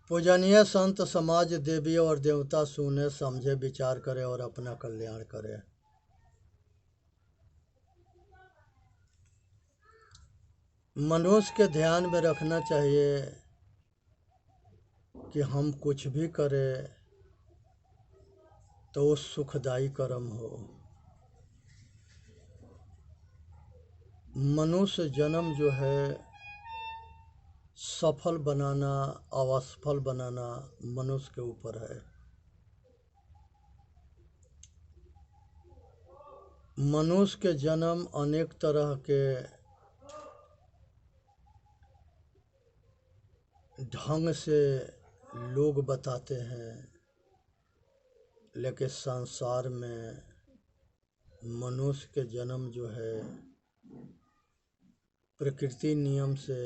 पूजनीय संत समाज देवी और देवता सुने समझे विचार करे और अपना कल्याण करे। मनुष्य के ध्यान में रखना चाहिए कि हम कुछ भी करें तो सुखदायी कर्म हो। मनुष्य जन्म जो है सफल बनाना असफल बनाना मनुष्य के ऊपर है। मनुष्य के जन्म अनेक तरह के ढंग से लोग बताते हैं, लेकिन संसार में मनुष्य के जन्म जो है प्रकृति नियम से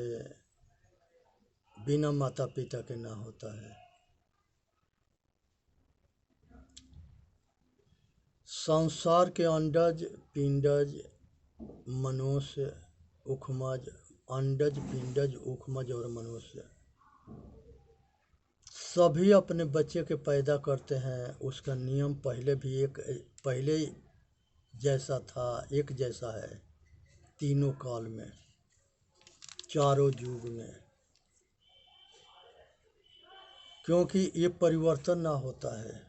बिना माता पिता के ना होता है। संसार के अंडज पिंडज मनुष्य उखमज, अंडज पिंडज उखमज और मनुष्य सभी अपने बच्चे के पैदा करते हैं। उसका नियम पहले जैसा था, एक जैसा है तीनों काल में, चारों युग में, क्योंकि ये परिवर्तन ना होता है।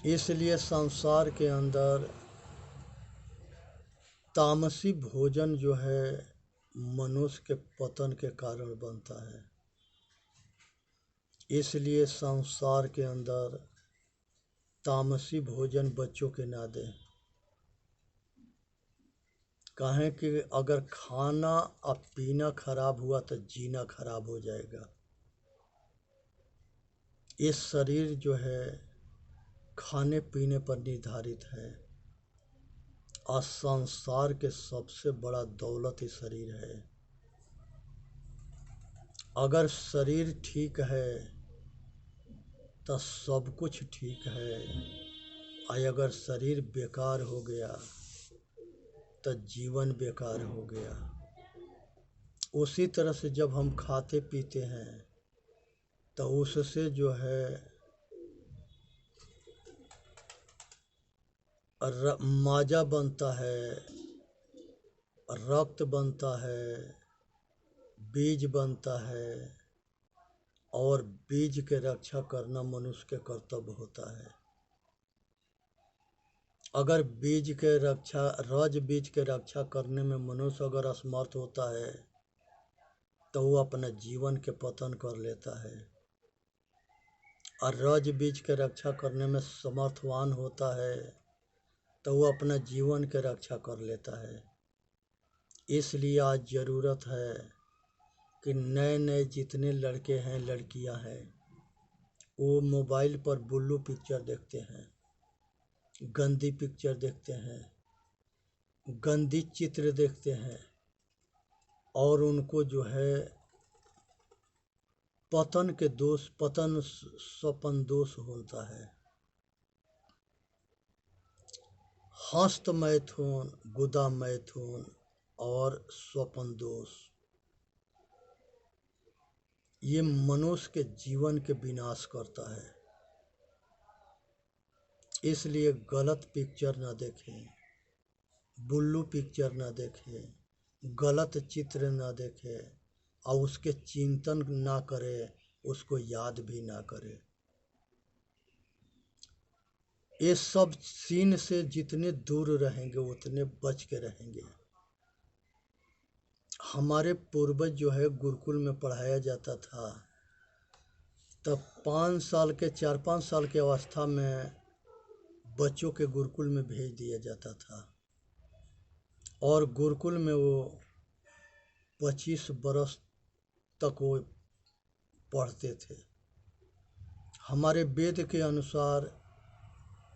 इसलिए संसार के अंदर तामसी भोजन जो है मनुष्य के पतन के कारण बनता है। इसलिए संसार के अंदर तामसी भोजन बच्चों के ना दें। कहें कि अगर खाना और पीना खराब हुआ तो जीना खराब हो जाएगा। ये शरीर जो है खाने पीने पर निर्धारित है और संसार के सबसे बड़ा दौलत ही शरीर है। अगर शरीर ठीक है तो सब कुछ ठीक है, और अगर शरीर बेकार हो गया तो जीवन बेकार हो गया। उसी तरह से जब हम खाते पीते हैं तो उससे जो है माजा बनता है, रक्त बनता है, बीज बनता है, और बीज के रक्षा करना मनुष्य के कर्तव्य होता है। अगर रज बीज के रक्षा करने में मनुष्य अगर असमर्थ होता है तो वो अपने जीवन के पतन कर लेता है, और रज बीज के रक्षा करने में समर्थवान होता है तो वो अपना जीवन के रक्षा कर लेता है। इसलिए आज ज़रूरत है कि नए नए जितने लड़के हैं लड़कियां हैं वो मोबाइल पर बुल्लू पिक्चर देखते हैं, गंदी पिक्चर देखते हैं, गंदी चित्र देखते हैं, और उनको जो है पतन स्वपन दोष होता है। हस्त मैथुन, गुदा मैथुन और स्वपन दोष ये मनुष्य के जीवन के विनाश करता है। इसलिए गलत पिक्चर ना देखें, बुल्लू पिक्चर ना देखें, गलत चित्र ना देखें, और उसके चिंतन ना करें, उसको याद भी ना करें। ये सब सीन से जितने दूर रहेंगे उतने बच के रहेंगे। हमारे पूर्वज जो है गुरुकुल में पढ़ाया जाता था, तब 4-5 साल के अवस्था में बच्चों के गुरुकुल में भेज दिया जाता था, और गुरुकुल में वो 25 बरस तक वो पढ़ते थे। हमारे वेद के अनुसार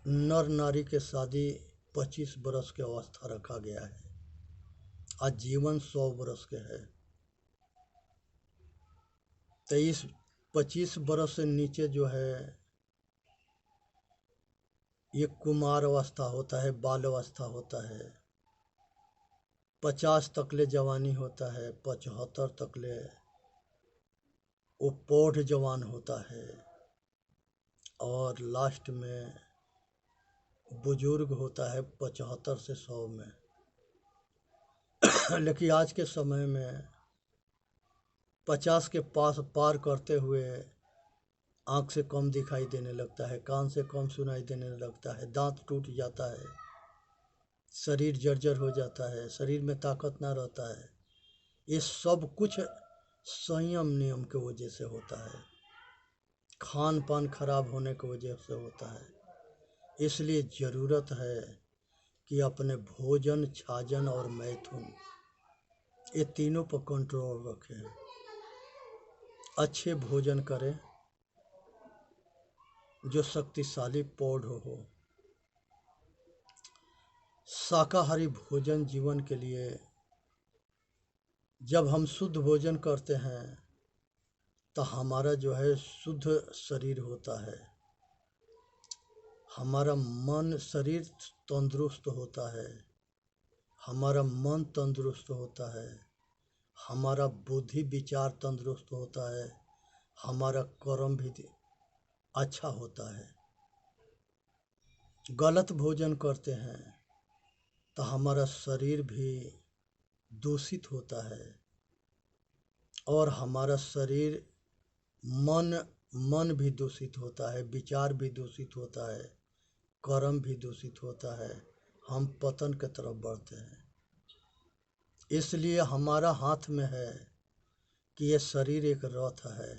नर नारी के शादी 25 बरस के अवस्था रखा गया है। आज जीवन 100 बरस के है। 25 बरस से नीचे जो है ये कुमार अवस्था होता है, बाल अवस्था होता है। 50 तकले जवानी होता है, 75 तकले वो पौध जवान होता है और लास्ट में बुजुर्ग होता है 75 से 100 में। लेकिन आज के समय में 50 के पास पार करते हुए आँख से कम दिखाई देने लगता है, कान से कम सुनाई देने लगता है, दांत टूट जाता है, शरीर जर्जर हो जाता है, शरीर में ताकत ना रहता है। ये सब कुछ संयम नियम की वजह से होता है, खान पान खराब होने की वजह से होता है। इसलिए ज़रूरत है कि अपने भोजन, छाजन और मैथुन, ये तीनों पर कंट्रोल रखें। अच्छे भोजन करें जो शक्तिशाली पौध हो। शाकाहारी भोजन जीवन के लिए, जब हम शुद्ध भोजन करते हैं तो हमारा जो है शुद्ध शरीर होता है, हमारा मन शरीर तंदुरुस्त होता है, हमारा मन तंदुरुस्त होता है, हमारा बुद्धि विचार तंदुरुस्त होता है, हमारा कर्म भी अच्छा होता है। गलत भोजन करते हैं तो हमारा शरीर भी दूषित होता है और हमारा शरीर मन भी दूषित होता है, विचार भी दूषित होता है, कर्म भी दूषित होता है, हम पतन की तरफ बढ़ते हैं। इसलिए हमारा हाथ में है कि ये शरीर एक रथ है,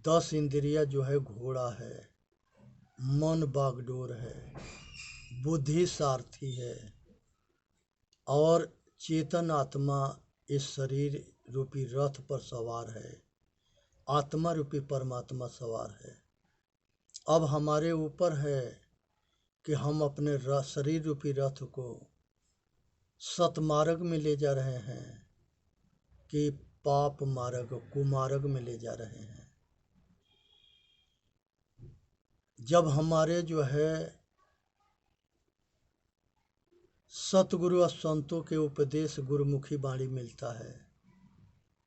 10 इंद्रियां जो है घोड़ा है, मन बागडोर है, बुद्धि सारथी है और चेतन आत्मा इस शरीर रूपी रथ पर सवार है, आत्मा रूपी परमात्मा सवार है। अब हमारे ऊपर है कि हम अपने शरीर रूपी रथ को सतमार्ग में ले जा रहे हैं कि पाप मार्ग, कुमार्ग में ले जा रहे हैं। जब हमारे जो है सतगुरु और संतों के उपदेश गुरुमुखी वाणी मिलता है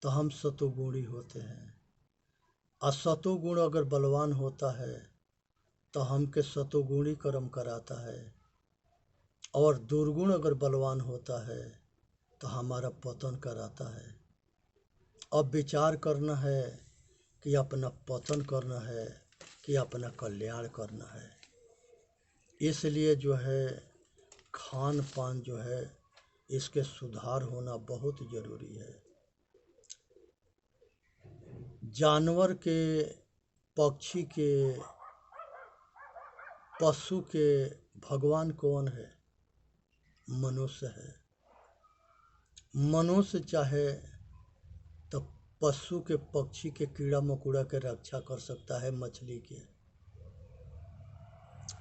तो हम सतोगुणी होते हैं। और सतोगुण अगर बलवान होता है तो हमके सतोगुणी कर्म कराता है, और दुर्गुण अगर बलवान होता है तो हमारा पतन कराता है। अब विचार करना है कि अपना पतन करना है कि अपना कल्याण करना है। इसलिए जो है खान पान जो है इसके सुधार होना बहुत ज़रूरी है। जानवर के, पक्षी के, पशु के भगवान कौन है? मनुष्य है। मनुष्य चाहे तो पशु के, पक्षी के, कीड़ा मकोड़ा के रक्षा कर सकता है, मछली के।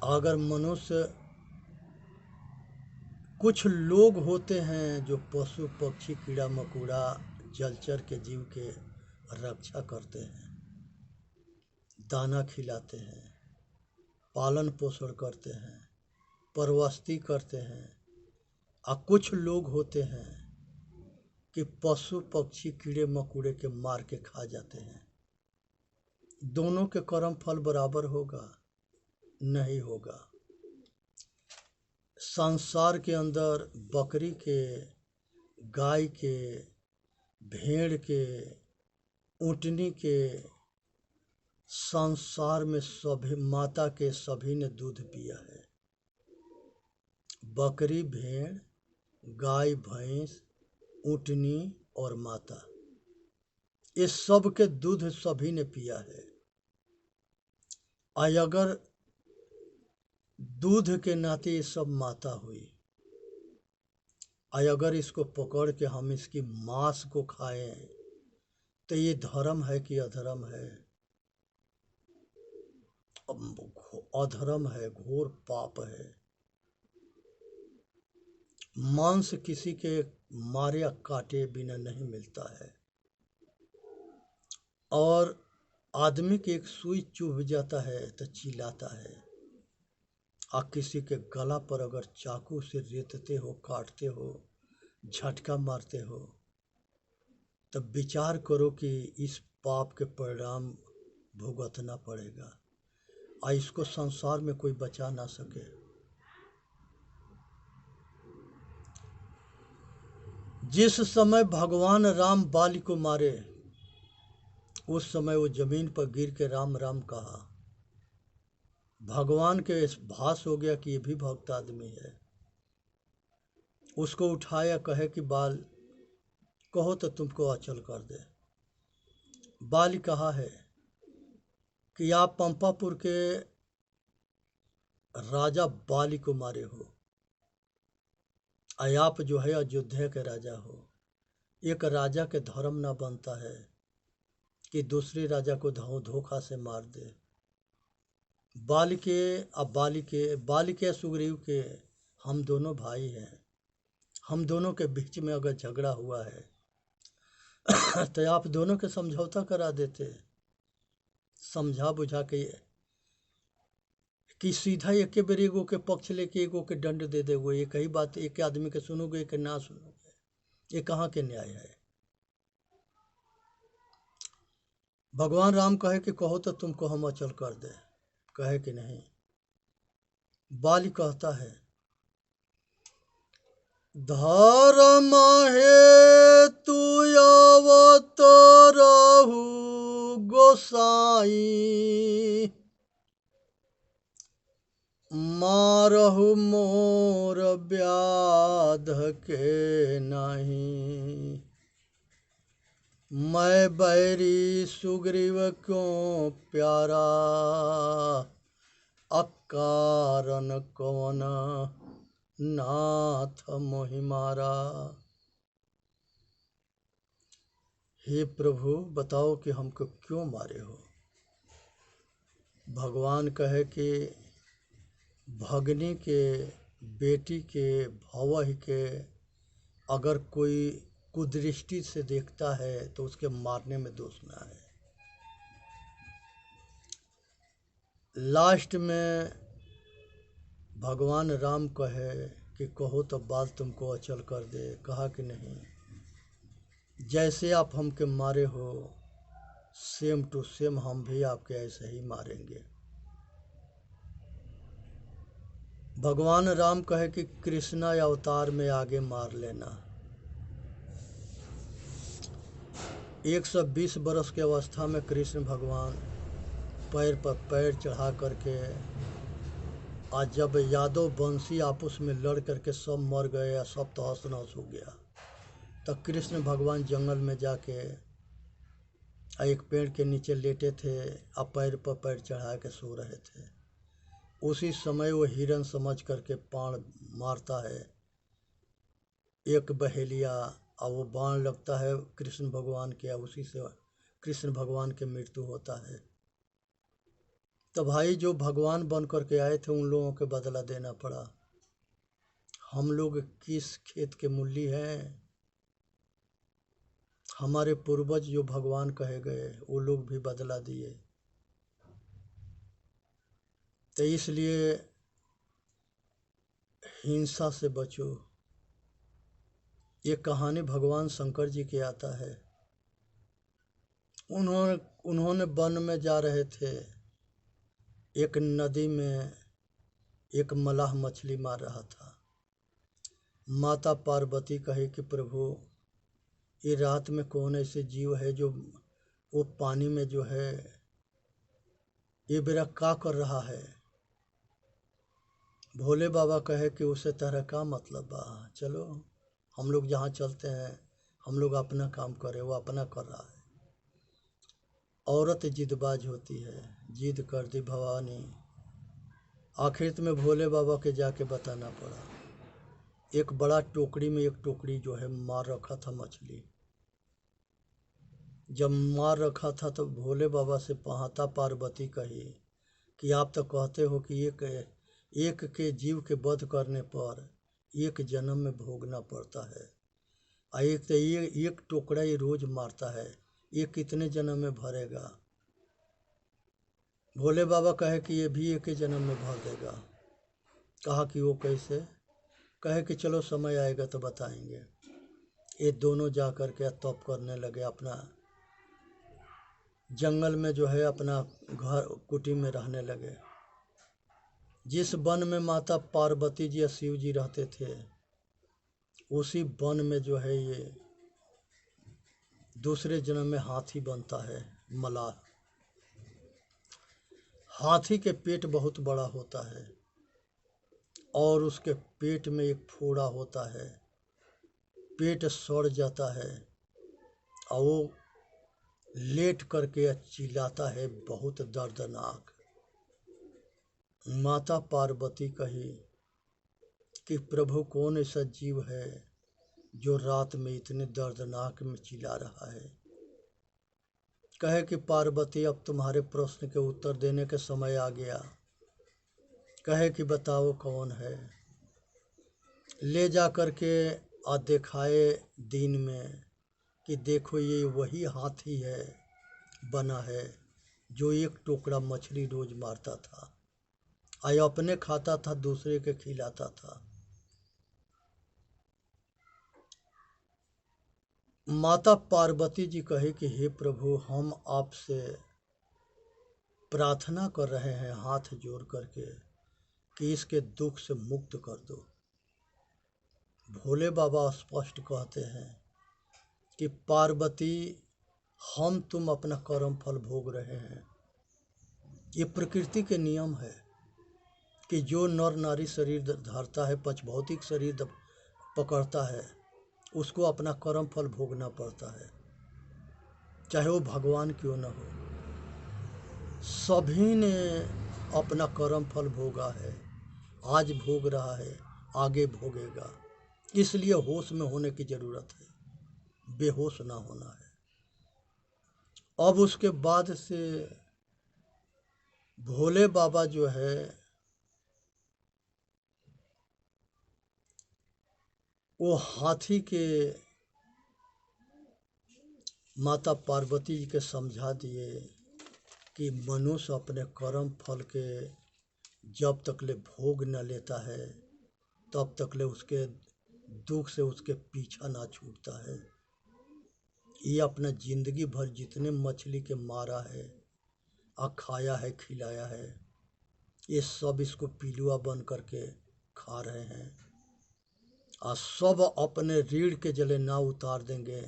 अगर मनुष्य, कुछ लोग होते हैं जो पशु पक्षी कीड़ा मकोड़ा जलचर के जीव के रक्षा करते हैं, दाना खिलाते हैं, पालन पोषण करते हैं, परवस्ती करते हैं। और कुछ लोग होते हैं कि पशु पक्षी कीड़े मकोड़े के मार के खा जाते हैं। दोनों के कर्म फल बराबर होगा? नहीं होगा। संसार के अंदर बकरी के, गाय के, भेड़ के, ऊँटनी के, संसार में सभी माता के सभी ने दूध पिया है। बकरी, भेड़, गाय, भैंस, ऊँटनी और माता, इस सब के दूध सभी ने पिया है। और अगर दूध के नाते ये सब माता हुई, और अगर इसको पकड़ के हम इसकी मांस को खाएं तो ये धर्म है कि अधर्म है? अधर्म है, घोर पाप है। मांस किसी के मारे या काटे बिना नहीं मिलता है। और आदमी के एक सुई चुभ जाता है तो चिल्लाता है, और किसी के गला पर अगर चाकू से रेतते हो, काटते हो, झटका मारते हो तब विचार करो कि इस पाप के परिणाम भुगतना पड़ेगा और इसको संसार में कोई बचा ना सके। जिस समय भगवान राम बाली को मारे उस समय वो जमीन पर गिर के राम राम कहा। भगवान के भास हो गया कि ये भी भक्त आदमी है। उसको उठाया, कहे कि बाल कहो तो तुमको अचल कर दे। बाली कहा है कि आप पंपापुर के राजा बाली को मारे हो, आप जो है अयोध्या के राजा हो। एक राजा के धर्म ना बनता है कि दूसरे राजा को धोखा से मार दे। बाली के सुग्रीव के हम दोनों भाई हैं। हम दोनों के बीच में अगर झगड़ा हुआ है तो आप दोनों के समझौता करा देते, समझा बुझा के, कि सीधा एक बेर एगो के पक्ष लेके एगो के दंड दे देगो। एक ही बात एक आदमी के सुनोगे कि ना सुनोगे, ये कहाँ के न्याय है। भगवान राम कहे कि कहो तो तुमको हम अचल कर दे, कहे कि नहीं। बाली कहता है धर्म हेतु अवतरहु गोसाई, मारहु मोर व्याध के नहीं। मैं बैरी सुग्रीव क्यों प्यारा, अकारण कौन नाथ मोहि मारा। हे प्रभु बताओ कि हमको क्यों मारे हो। भगवान कहे कि भगनी के बेटी के भवह के अगर कोई कुदृष्टि से देखता है तो उसके मारने में दोष ना है। लास्ट में भगवान राम कहे कि कहो तो बाल तुमको अचल कर दे। कहा कि नहीं, जैसे आप हमके मारे हो सेम टू सेम हम भी आपके ऐसे ही मारेंगे। भगवान राम कहे कि कृष्णा अवतार में आगे मार लेना। 120 वर्ष की अवस्था में कृष्ण भगवान पैर पर पैर चढ़ा करके, आज जब यादव वंशी आपस में लड़ करके सब मर गए या सब तहस नहस हो गया, तब कृष्ण भगवान जंगल में जाके एक पेड़ के नीचे लेटे थे और पैर पर पैर चढ़ा के सो रहे थे। उसी समय वो हिरण समझ करके बाण मारता है एक बहेलिया, और वो बाण लगता है कृष्ण भगवान के, उसी से कृष्ण भगवान की मृत्यु होता है। तो भाई जो भगवान बन करके आए थे उन लोगों के बदला देना पड़ा। हम लोग किस खेत के मूली हैं। हमारे पूर्वज जो भगवान कहे गए वो लोग भी बदला दिए। तो इसलिए हिंसा से बचो। ये कहानी भगवान शंकर जी की आता है। उन्होंने वन में जा रहे थे, एक नदी में एक मलाह मछली मार रहा था। माता पार्वती कही कि प्रभु ये रात में कौन ऐसे जीव है जो वो पानी में जो है ये बेरा का कर रहा है। भोले बाबा कहे कि उसे तरह का मतलब बा, चलो हम लोग जहाँ चलते हैं हम लोग अपना काम करें, वो अपना कर रहा है। औरत जिदबाज होती है, जिद कर दी भवानी। आखिर में भोले बाबा के जाके बताना पड़ा। एक बड़ा टोकरी में एक टोकरी जो है मार रखा था मछली। जब मार रखा था तो भोले बाबा से माता पार्वती कही कि आप तो कहते हो कि एक के जीव के वध करने पर एक जन्म में भोगना पड़ता है, और एक तो एक टुकड़ा ये रोज मारता है, ये कितने जन्म में भरेगा। भोले बाबा कहे कि ये भी एक ही जन्म में भर देगा। कहा कि वो कैसे। कहे कि चलो समय आएगा तो बताएंगे। ये दोनों जा कर के तप करने लगे, अपना जंगल में जो है अपना घर कुटी में रहने लगे। जिस वन में माता पार्वती जी या शिव जी रहते थे, उसी वन में जो है ये दूसरे जन्म में हाथी बनता है, मलाह। हाथी के पेट बहुत बड़ा होता है और उसके पेट में एक फोड़ा होता है, पेट सड़ जाता है और वो लेट करके चिल्लाता है, बहुत दर्दनाक। माता पार्वती कही कि प्रभु कौन ऐसा जीव है जो रात में इतने दर्दनाक में चिल्ला रहा है। कहे कि पार्वती अब तुम्हारे प्रश्न के उत्तर देने के समय आ गया। कहे कि बताओ कौन है। ले जा कर के दिखाए दिन में कि देखो ये वही हाथी है बना है जो एक टुकड़ा मछली रोज मारता था, आय अपने खाता था, दूसरे के खिलाता था। माता पार्वती जी कहे कि हे प्रभु, हम आपसे प्रार्थना कर रहे हैं हाथ जोड़ करके कि इसके दुख से मुक्त कर दो। भोले बाबा स्पष्ट कहते हैं कि पार्वती, हम तुम अपना कर्म फल भोग रहे हैं। ये प्रकृति के नियम है कि जो नर नारी शरीर धरता है, पंचभौतिक शरीर पकड़ता है, उसको अपना कर्म फल भोगना पड़ता है, चाहे वो भगवान क्यों न हो। सभी ने अपना कर्म फल भोगा है, आज भोग रहा है, आगे भोगेगा। इसलिए होश में होने की जरूरत है, बेहोश ना होना है। अब उसके बाद से भोले बाबा जो है वो हाथी के माता पार्वती जी के समझा दिए कि मनुष्य अपने कर्म फल के जब तक ले भोग न लेता है, तब तक ले उसके दुख से उसके पीछा ना छूटता है। ये अपना जिंदगी भर जितने मछली के मारा है, खाया है, खिलाया है, ये सब इसको पिलुआ बन करके खा रहे हैं। और सब अपने रीढ़ के जले ना उतार देंगे,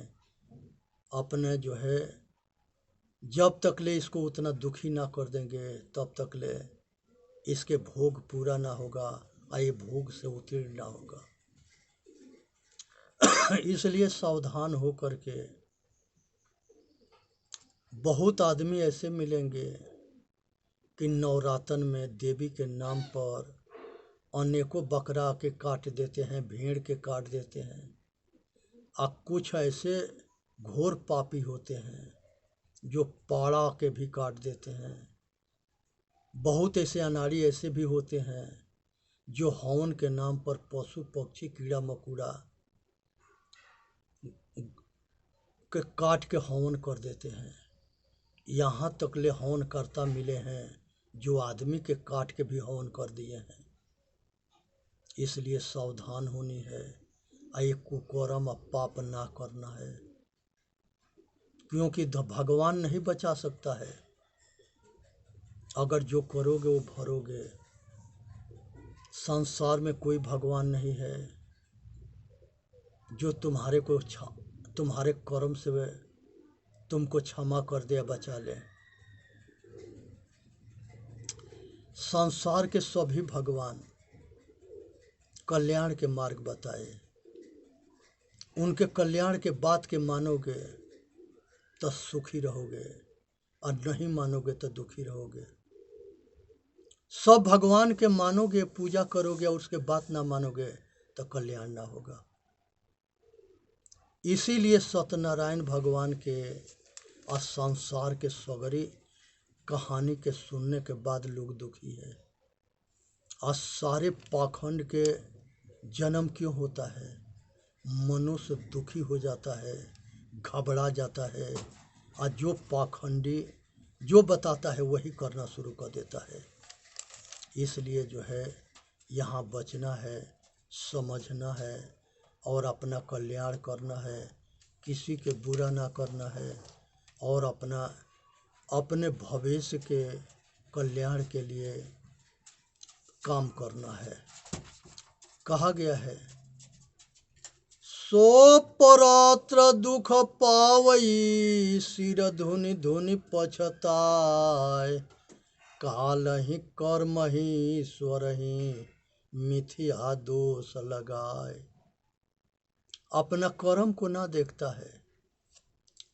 अपने जो है जब तक ले इसको उतना दुखी ना कर देंगे, तब तक ले इसके भोग पूरा ना होगा और ये भोग से उत्तीर्ण ना होगा। इसलिए सावधान हो करके, बहुत आदमी ऐसे मिलेंगे कि नवरातन में देवी के नाम पर अनेकों बकरा के काट देते हैं, भेड़ के काट देते हैं। और कुछ ऐसे घोर पापी होते हैं जो पाड़ा के भी काट देते हैं। बहुत ऐसे अनाड़ी ऐसे भी होते हैं जो हवन के नाम पर पशु पक्षी कीड़ा मकोड़ा के काट के हवन कर देते हैं। यहाँ तक ले हवन करता मिले हैं जो आदमी के काट के भी हवन कर दिए हैं। इसलिए सावधान होनी है, ये कुकर्म पाप ना करना है, क्योंकि भगवान नहीं बचा सकता है। अगर जो करोगे वो भरोगे। संसार में कोई भगवान नहीं है जो तुम्हारे कर्म से तुमको क्षमा कर दे या बचा ले। संसार के सभी भगवान कल्याण के मार्ग बताए। उनके कल्याण के बात के मानोगे तो सुखी रहोगे और नहीं मानोगे तो दुखी रहोगे। सब भगवान के मानोगे, पूजा करोगे और उसके बात ना मानोगे तो कल्याण ना होगा। इसीलिए सत्यनारायण भगवान के और संसार के सगरी कहानी के सुनने के बाद लोग दुखी है। और सारे पाखंड के जन्म क्यों होता है? मनुष्य दुखी हो जाता है, घबरा जाता है, और जो पाखंडी जो बताता है वही करना शुरू कर देता है। इसलिए जो है यहाँ बचना है, समझना है और अपना कल्याण करना है, किसी के बुरा ना करना है और अपने भविष्य के कल्याण के लिए काम करना है। कहा गया है, सो परात्र दुख पावई, सिर धुनि धुनि पछताय, कालहि कर्महि स्वरहि, मिथ्या दोष लगाए। अपना कर्म को ना देखता है,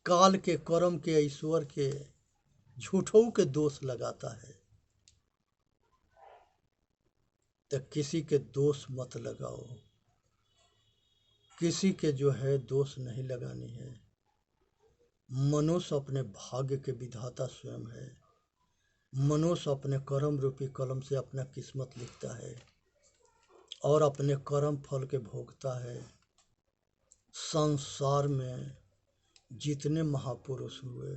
काल के कर्म के ईश्वर के झूठों के दोष लगाता है। तो किसी के दोष मत लगाओ, किसी के जो है दोष नहीं लगानी है। मनुष्य अपने भाग्य के विधाता स्वयं है। मनुष्य अपने कर्म रूपी कलम से अपना किस्मत लिखता है और अपने कर्म फल के भोगता है। संसार में जितने महापुरुष हुए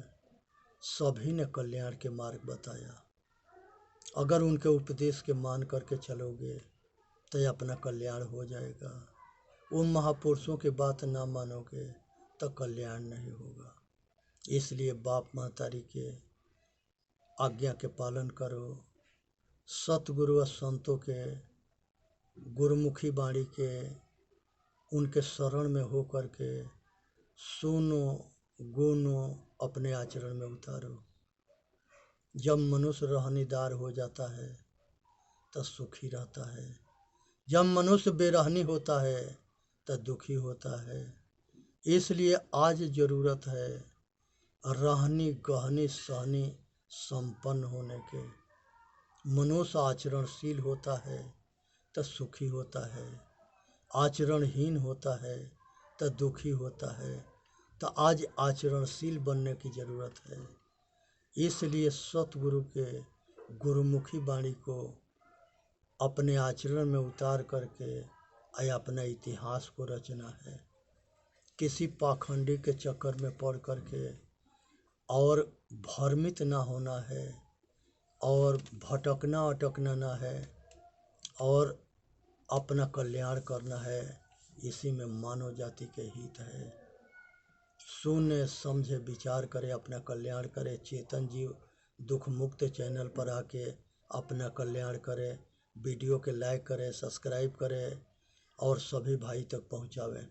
सभी ने कल्याण के मार्ग बताया। अगर उनके उपदेश के मान करके चलोगे तो अपना कल्याण हो जाएगा। उन महापुरुषों की बात ना मानोगे तो कल्याण नहीं होगा। इसलिए बाप महतारी के आज्ञा के पालन करो, सतगुरु और संतों के गुरुमुखी वाणी के उनके शरण में हो करके सुनो गुनो, अपने आचरण में उतारो। जब मनुष्य रहनीदार हो जाता है तो सुखी रहता है। जब मनुष्य बेरहनी होता है तो दुखी होता है। इसलिए आज ज़रूरत है रहनी गहनी सहनी संपन्न होने के। मनुष्य आचरणशील होता है तो सुखी होता है, आचरणहीन होता है तो दुखी होता है। तो आज आचरणशील बनने की ज़रूरत है। इसलिए सतगुरु के गुरुमुखी वाणी को अपने आचरण में उतार करके अपना इतिहास को रचना है। किसी पाखंडी के चक्कर में पड़ करके और भ्रमित ना होना है और भटकना अटकना ना है और अपना कल्याण करना है। इसी में मानव जाति के हित है। सुने समझे विचार करे, अपना कल्याण करे। चेतन जीव दुख मुक्त चैनल पर आके अपना कल्याण करे। वीडियो के लाइक करें, सब्सक्राइब करें और सभी भाई तक पहुंचावें।